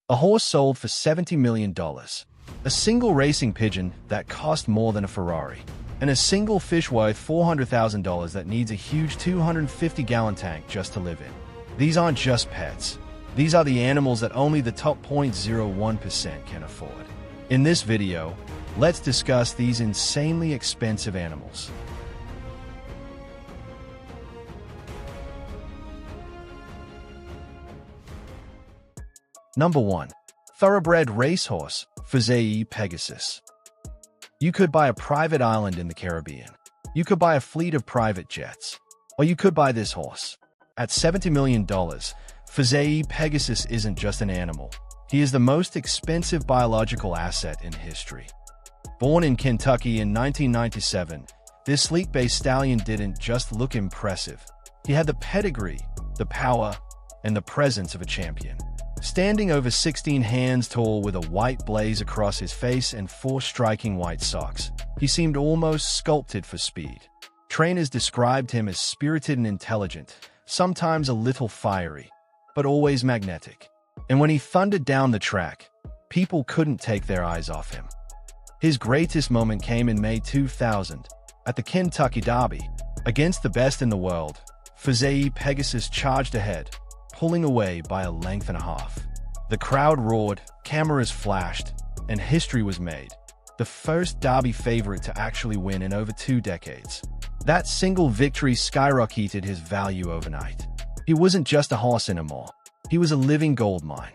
A horse sold for $70 million. A single racing pigeon that cost more than a Ferrari. And a single fish worth $400,000 that needs a huge 250-gallon tank just to live in. These aren't just pets. These are the animals that only the top 0.01% can afford. In this video, let's discuss these insanely expensive animals. Number 1. Thoroughbred racehorse, Ferrari Pegasus. You could buy a private island in the Caribbean. You could buy a fleet of private jets. Or you could buy this horse. At $70 million, Ferrari Pegasus isn't just an animal. He is the most expensive biological asset in history. Born in Kentucky in 1997, this sleek-based stallion didn't just look impressive. He had the pedigree, the power, and the presence of a champion. Standing over 16 hands tall with a white blaze across his face and 4 striking white socks, he seemed almost sculpted for speed. Trainers described him as spirited and intelligent, sometimes a little fiery, but always magnetic. And when he thundered down the track, people couldn't take their eyes off him. His greatest moment came in May 2000, at the Kentucky Derby. Against the best in the world, Ferrari Pegasus charged ahead, pulling away by a length and a half. The crowd roared, cameras flashed, and history was made. The first Derby favorite to actually win in over 2 decades. That single victory skyrocketed his value overnight. He wasn't just a horse anymore. He was a living goldmine.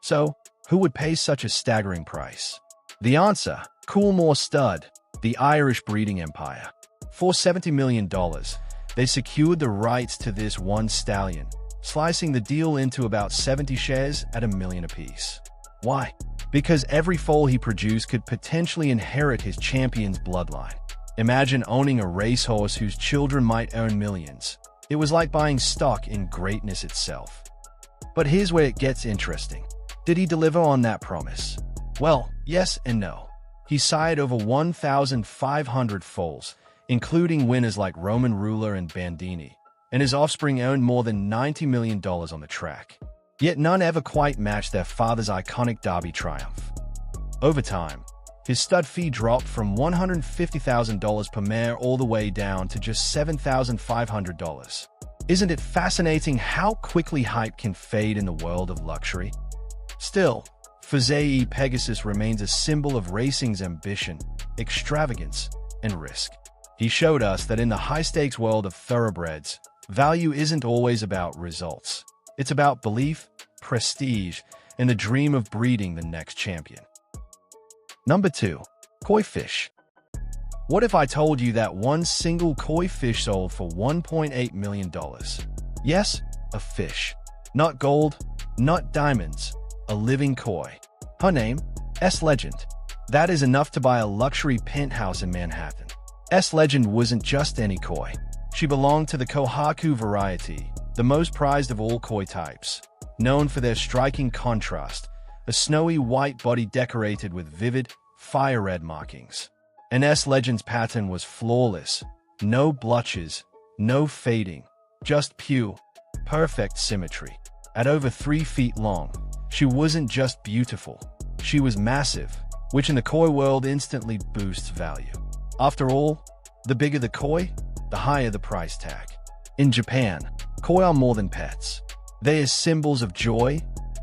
So, who would pay such a staggering price? The answer, Coolmore Stud, the Irish breeding empire. For $70 million, they secured the rights to this one stallion, slicing the deal into about 70 shares at $1 million apiece. Why? Because every foal he produced could potentially inherit his champion's bloodline. Imagine owning a racehorse whose children might earn millions. It was like buying stock in greatness itself. But here's where it gets interesting. Did he deliver on that promise? Well, yes and no. He sired over 1,500 foals, including winners like Roman Ruler and Bandini, and his offspring earned more than $90 million on the track. Yet none ever quite matched their father's iconic Derby triumph. Over time, his stud fee dropped from $150,000 per mare all the way down to just $7,500. Isn't it fascinating how quickly hype can fade in the world of luxury? Still, Ferrari Pegasus remains a symbol of racing's ambition, extravagance, and risk. He showed us that in the high-stakes world of thoroughbreds, value isn't always about results. It's about belief, prestige, and the dream of breeding the next champion. Number 2. Koi fish. What if I told you that one single koi fish sold for $1.8 million? Yes, a fish. Not gold, not diamonds, a living koi. Her name? S-Legend. That is enough to buy a luxury penthouse in Manhattan. S-Legend wasn't just any koi. She belonged to the Kohaku variety, the most prized of all koi types. Known for their striking contrast, a snowy white body decorated with vivid, fire-red markings. And S-Legend's pattern was flawless. No blotches, no fading, just pure, perfect symmetry. At over 3 feet long, she wasn't just beautiful, she was massive, which in the koi world instantly boosts value. After all, the bigger the koi, the higher the price tag. In Japan, koi are more than pets. They are symbols of joy,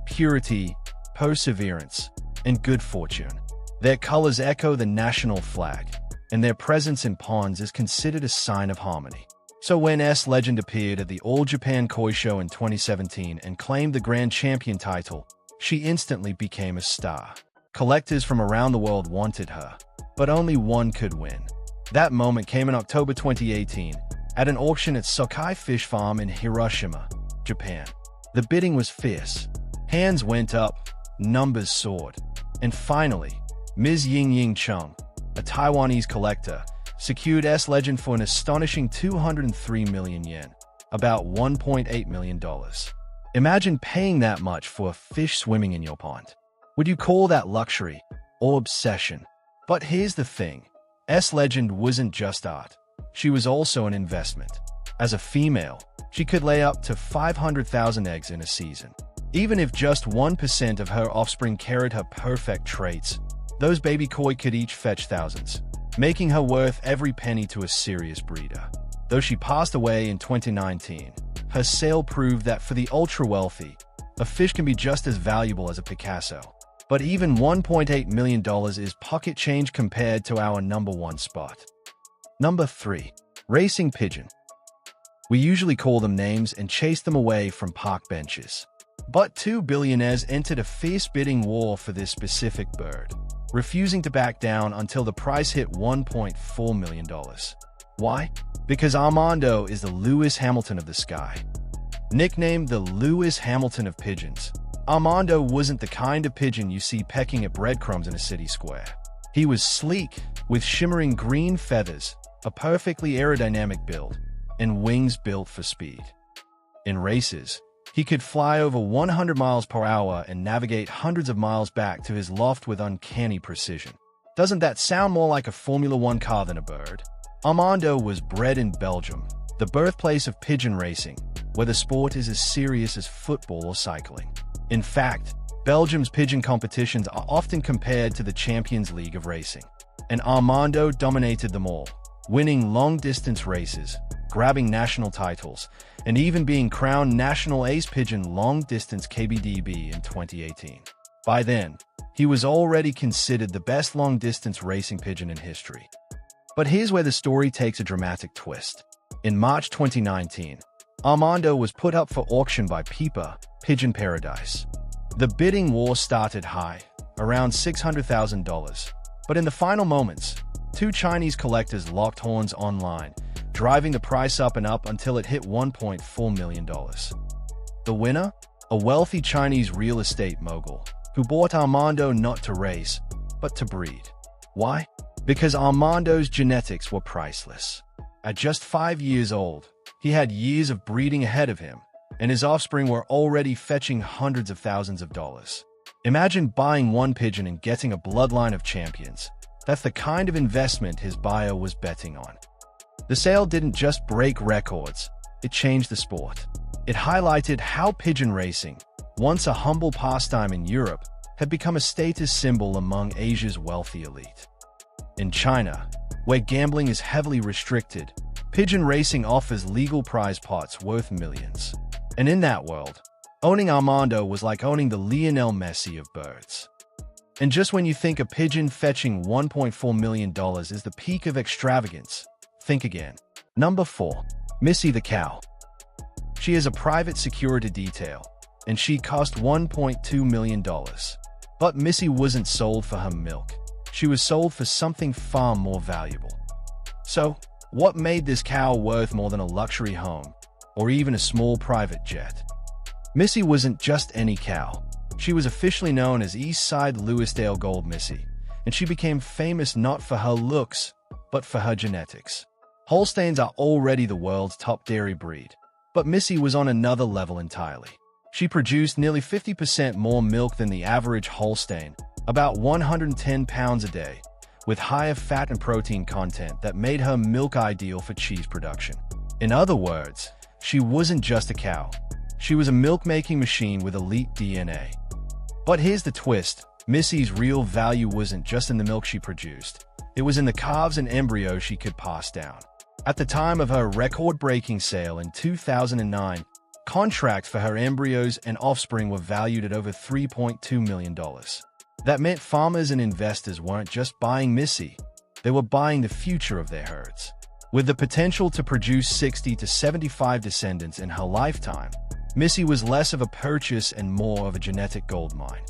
purity, perseverance, and good fortune. Their colors echo the national flag, and their presence in ponds is considered a sign of harmony. So when S-Legend appeared at the All Japan Koi Show in 2017 and claimed the Grand Champion title, she instantly became a star. Collectors from around the world wanted her, but only one could win. That moment came in October 2018 at an auction at Sokai Fish Farm in Hiroshima, Japan. The bidding was fierce. Hands went up, numbers soared. And finally, Ms. Ying Chung, a Taiwanese collector, secured S-Legend for an astonishing 203 million yen, about $1.8 million. Imagine paying that much for a fish swimming in your pond. Would you call that luxury or obsession? But here's the thing. S-Legend wasn't just art. She was also an investment. As a female, she could lay up to 500,000 eggs in a season. Even if just 1% of her offspring carried her perfect traits, those baby koi could each fetch thousands, making her worth every penny to a serious breeder. Though she passed away in 2019, her sale proved that for the ultra-wealthy, a fish can be just as valuable as a Picasso. But even $1.8 million is pocket change compared to our number one spot. Number 3. Racing pigeon. We usually call them names and chase them away from park benches. But two billionaires entered a fierce bidding war for this specific bird, refusing to back down until the price hit $1.4 million. Why? Because Armando is the Lewis Hamilton of the sky. Nicknamed the Lewis Hamilton of pigeons, Armando wasn't the kind of pigeon you see pecking at breadcrumbs in a city square. He was sleek, with shimmering green feathers, a perfectly aerodynamic build, and wings built for speed. In races, he could fly over 100 miles per hour and navigate hundreds of miles back to his loft with uncanny precision. Doesn't that sound more like a Formula One car than a bird? Armando was bred in Belgium, the birthplace of pigeon racing, where the sport is as serious as football or cycling. In fact, Belgium's pigeon competitions are often compared to the Champions League of racing. And Armando dominated them all, winning long-distance races, grabbing national titles, and even being crowned National Ace Pigeon Long-Distance KBDB in 2018. By then, he was already considered the best long-distance racing pigeon in history. But here's where the story takes a dramatic twist. In March 2019, Armando was put up for auction by Pipa, Pigeon Paradise. The bidding war started high, around $600,000. But in the final moments, two Chinese collectors locked horns online, driving the price up and up until it hit $1.4 million. The winner? A wealthy Chinese real estate mogul, who bought Armando not to race, but to breed. Why? Because Armando's genetics were priceless. At just 5 years old, he had years of breeding ahead of him, and his offspring were already fetching hundreds of thousands of dollars. Imagine buying one pigeon and getting a bloodline of champions. That's the kind of investment his buyer was betting on. The sale didn't just break records, it changed the sport. It highlighted how pigeon racing, once a humble pastime in Europe, had become a status symbol among Asia's wealthy elite. In China, where gambling is heavily restricted, pigeon racing offers legal prize pots worth millions. And in that world, owning Armando was like owning the Lionel Messi of birds. And just when you think a pigeon fetching $1.4 million is the peak of extravagance, think again. Number 4. Missy the cow. She is a private security detail, and she cost $1.2 million. But Missy wasn't sold for her milk. She was sold for something far more valuable. So, what made this cow worth more than a luxury home, or even a small private jet? Missy wasn't just any cow. She was officially known as Eastside Louisdale Gold Missy, and she became famous not for her looks, but for her genetics. Holsteins are already the world's top dairy breed, but Missy was on another level entirely. She produced nearly 50% more milk than the average Holstein, about 110 pounds a day, with higher fat and protein content that made her milk ideal for cheese production. In other words, she wasn't just a cow. She was a milk-making machine with elite DNA. But here's the twist. Missy's real value wasn't just in the milk she produced. It was in the calves and embryos she could pass down. At the time of her record-breaking sale in 2009, contracts for her embryos and offspring were valued at over $3.2 million. That meant farmers and investors weren't just buying Missy, they were buying the future of their herds. With the potential to produce 60 to 75 descendants in her lifetime, Missy was less of a purchase and more of a genetic goldmine.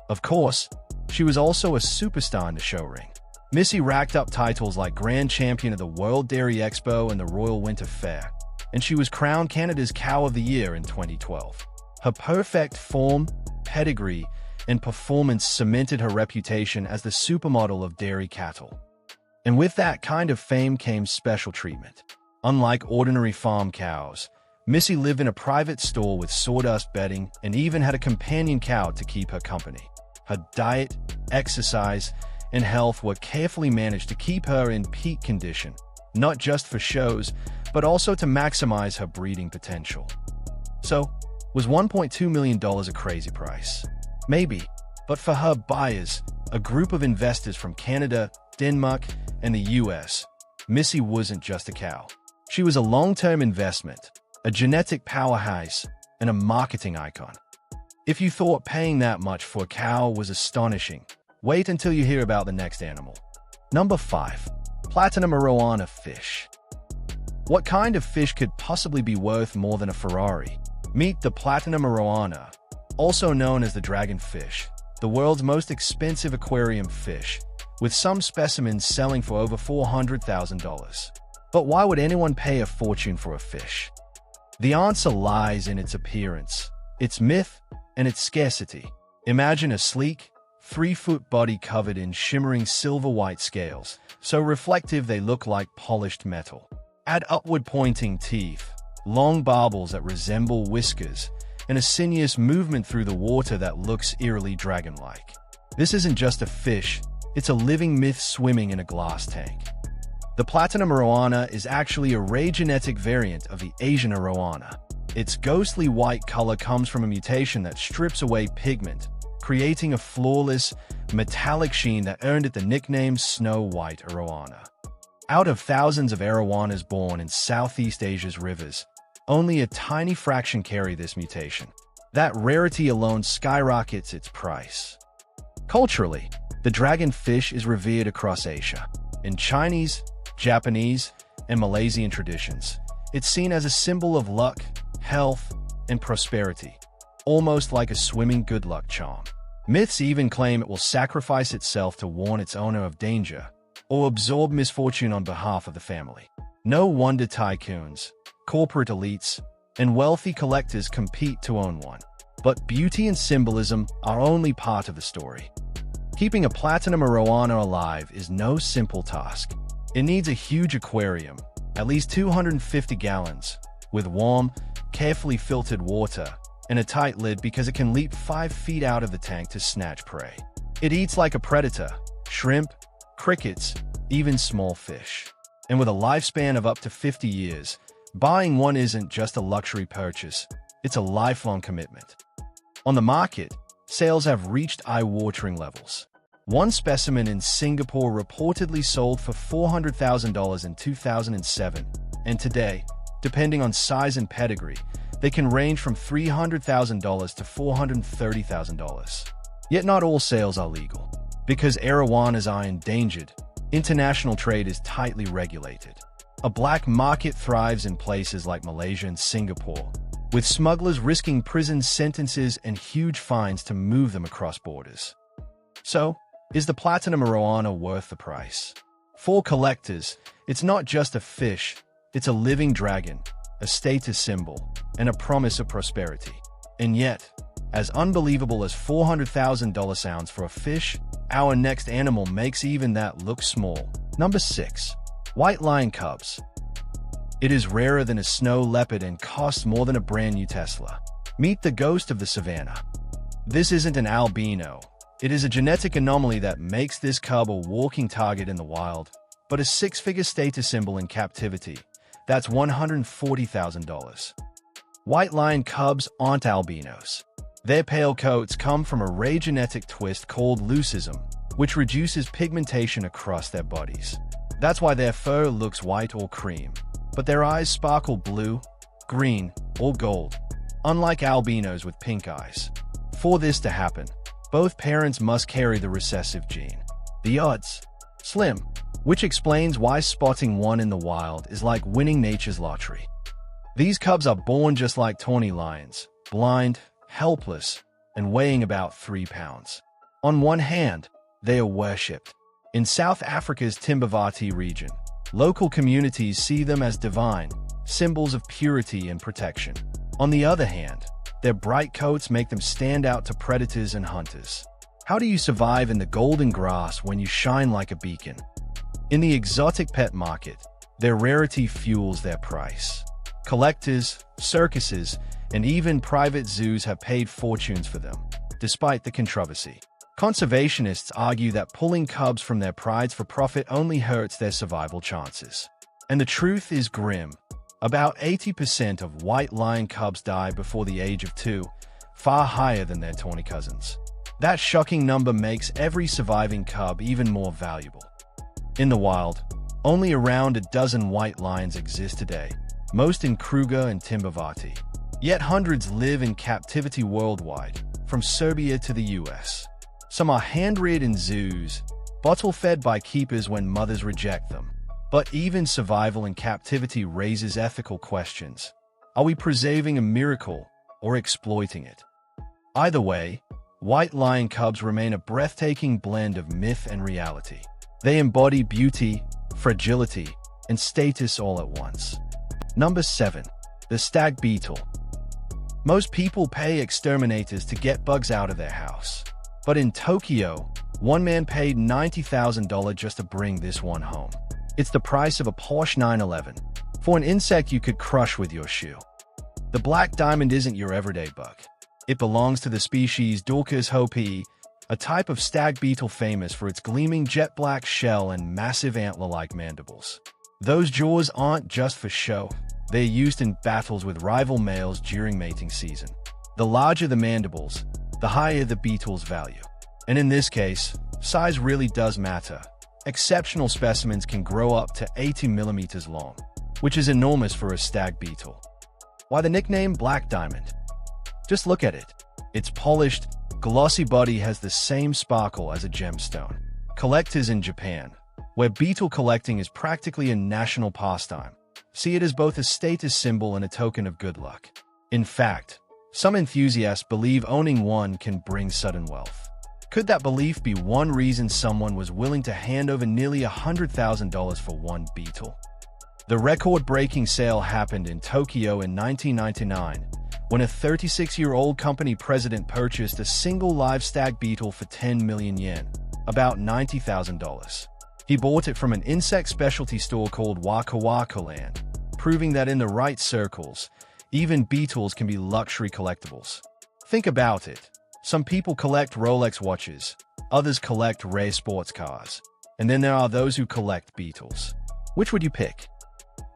Of course, she was also a superstar in the show ring. Missy racked up titles like Grand Champion of the World Dairy Expo and the Royal Winter Fair, and she was crowned Canada's Cow of the Year in 2012. Her perfect form, pedigree, and performance cemented her reputation as the supermodel of dairy cattle. And with that kind of fame came special treatment. Unlike ordinary farm cows, Missy lived in a private stall with sawdust bedding and even had a companion cow to keep her company. Her diet, exercise, and health were carefully managed to keep her in peak condition, not just for shows, but also to maximize her breeding potential. So, Was $1.2 million a crazy price? Maybe, but for her buyers, a group of investors from Canada, Denmark, and the US, Missy wasn't just a cow. She was a long-term investment, a genetic powerhouse, and a marketing icon. If you thought paying that much for a cow was astonishing, wait until you hear about the next animal. Number 5. Platinum arowana fish. What kind of fish could possibly be worth more than a Ferrari? Meet the platinum arowana, also known as the dragonfish, the world's most expensive aquarium fish, with some specimens selling for over $400,000. But why would anyone pay a fortune for a fish? The answer lies in its appearance, its myth, and its scarcity. Imagine a sleek, 3-foot body covered in shimmering silver-white scales, so reflective they look like polished metal. Add upward-pointing teeth, long barbels that resemble whiskers, and a sinuous movement through the water that looks eerily dragon-like. This isn't just a fish, it's a living myth swimming in a glass tank. The platinum arowana is actually a rare genetic variant of the Asian arowana. Its ghostly white color comes from a mutation that strips away pigment, creating a flawless, metallic sheen that earned it the nickname Snow White arowana. Out of thousands of arowanas born in Southeast Asia's rivers, only a tiny fraction carry this mutation. That rarity alone skyrockets its price. Culturally, the dragonfish is revered across Asia. In Chinese, Japanese, and Malaysian traditions, it's seen as a symbol of luck, health, and prosperity, almost like a swimming good luck charm. Myths even claim it will sacrifice itself to warn its owner of danger or absorb misfortune on behalf of the family. No wonder tycoons, corporate elites, and wealthy collectors compete to own one. But beauty and symbolism are only part of the story. Keeping a platinum arowana alive is no simple task. It needs a huge aquarium, at least 250 gallons, with warm, carefully filtered water, and a tight lid because it can leap 5 feet out of the tank to snatch prey. It eats like a predator: shrimp, crickets, even small fish. And with a lifespan of up to 50 years, buying one isn't just a luxury purchase, it's a lifelong commitment. On the market, sales have reached eye-watering levels. One specimen in Singapore reportedly sold for $400,000 in 2007, and today, depending on size and pedigree, they can range from $300,000 to $430,000. Yet not all sales are legal. Because arowanas are endangered, international trade is tightly regulated. A black market thrives in places like Malaysia and Singapore, with smugglers risking prison sentences and huge fines to move them across borders. So, is the platinum arowana worth the price? For collectors, it's not just a fish, it's a living dragon, a status symbol, and a promise of prosperity. And yet, as unbelievable as $400,000 sounds for a fish, our next animal makes even that look small. Number 6. White lion cubs. It is rarer than a snow leopard and costs more than a brand new Tesla. Meet the ghost of the savannah. This isn't an albino. It is a genetic anomaly that makes this cub a walking target in the wild, but a 6-figure status symbol in captivity. That's $140,000. White lion cubs aren't albinos. Their pale coats come from a rare genetic twist called leucism, which reduces pigmentation across their bodies. That's why their fur looks white or cream, but their eyes sparkle blue, green, or gold, unlike albinos with pink eyes. For this to happen, both parents must carry the recessive gene. The odds? Slim, which explains why spotting one in the wild is like winning nature's lottery. These cubs are born just like tawny lions, blind, helpless, and weighing about 3 pounds. On one hand, they are worshipped. In South Africa's Timbavati region, local communities see them as divine, symbols of purity and protection. On the other hand, their bright coats make them stand out to predators and hunters. How do you survive in the golden grass when you shine like a beacon? In the exotic pet market, their rarity fuels their price. Collectors, circuses, and even private zoos have paid fortunes for them, despite the controversy. Conservationists argue that pulling cubs from their prides for profit only hurts their survival chances. And the truth is grim. About 80% of white lion cubs die before the age of 2, far higher than their tawny cousins. That shocking number makes every surviving cub even more valuable. In the wild, only around a dozen white lions exist today, most in Kruger and Timbavati. Yet hundreds live in captivity worldwide, from Serbia to the US. Some are hand-reared in zoos, bottle-fed by keepers when mothers reject them. But even survival in captivity raises ethical questions. Are we preserving a miracle or exploiting it? Either way, white lion cubs remain a breathtaking blend of myth and reality. They embody beauty, fragility, and status all at once. Number 7. The stag beetle. Most people pay exterminators to get bugs out of their house. But in Tokyo, one man paid $90,000 just to bring this one home. It's the price of a Porsche 911 for an insect you could crush with your shoe. The black diamond isn't your everyday bug. It belongs to the species Dulcus hopi, a type of stag beetle famous for its gleaming jet black shell and massive antler-like mandibles. Those jaws aren't just for show. They're used in battles with rival males during mating season. The larger the mandibles, the higher the beetle's value. And in this case, size really does matter. Exceptional specimens can grow up to 80 millimeters long, which is enormous for a stag beetle. Why the nickname Black Diamond? Just look at it. Its polished, glossy body has the same sparkle as a gemstone. Collectors in Japan, where beetle collecting is practically a national pastime, see it as both a status symbol and a token of good luck. In fact, some enthusiasts believe owning one can bring sudden wealth. Could that belief be one reason someone was willing to hand over nearly $100,000 for one beetle? The record-breaking sale happened in Tokyo in 1999, when a 36-year-old company president purchased a single live stag beetle for 10 million yen, about $90,000. He bought it from an insect specialty store called Waka Waka Land, proving that in the right circles, even beetles can be luxury collectibles. Think about it. Some people collect Rolex watches, others collect rare sports cars, and then there are those who collect beetles. Which would you pick?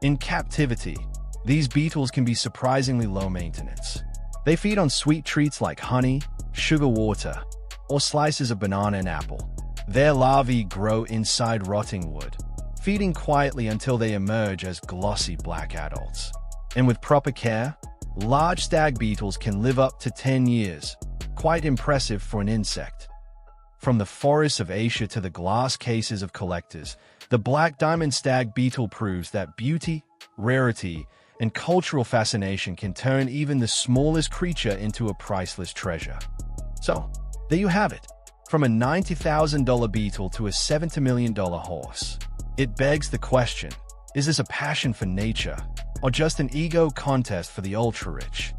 In captivity, these beetles can be surprisingly low maintenance. They feed on sweet treats like honey, sugar water, or slices of banana and apple. Their larvae grow inside rotting wood, feeding quietly until they emerge as glossy black adults. And with proper care, large stag beetles can live up to 10 years. Quite impressive for an insect. From the forests of Asia to the glass cases of collectors, the black diamond stag beetle proves that beauty, rarity, and cultural fascination can turn even the smallest creature into a priceless treasure. So, there you have it. From a $90,000 beetle to a $70 million horse. It begs the question, is this a passion for nature, or just an ego contest for the ultra-rich?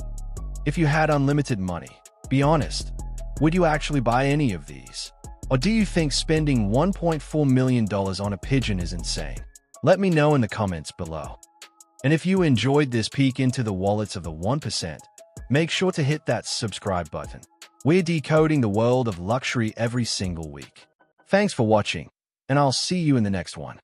If you had unlimited money, be honest, would you actually buy any of these? Or do you think spending $1.4 million on a pigeon is insane? Let me know in the comments below. And if you enjoyed this peek into the wallets of the 1%, make sure to hit that subscribe button. We're decoding the world of luxury every single week. Thanks for watching, and I'll see you in the next one.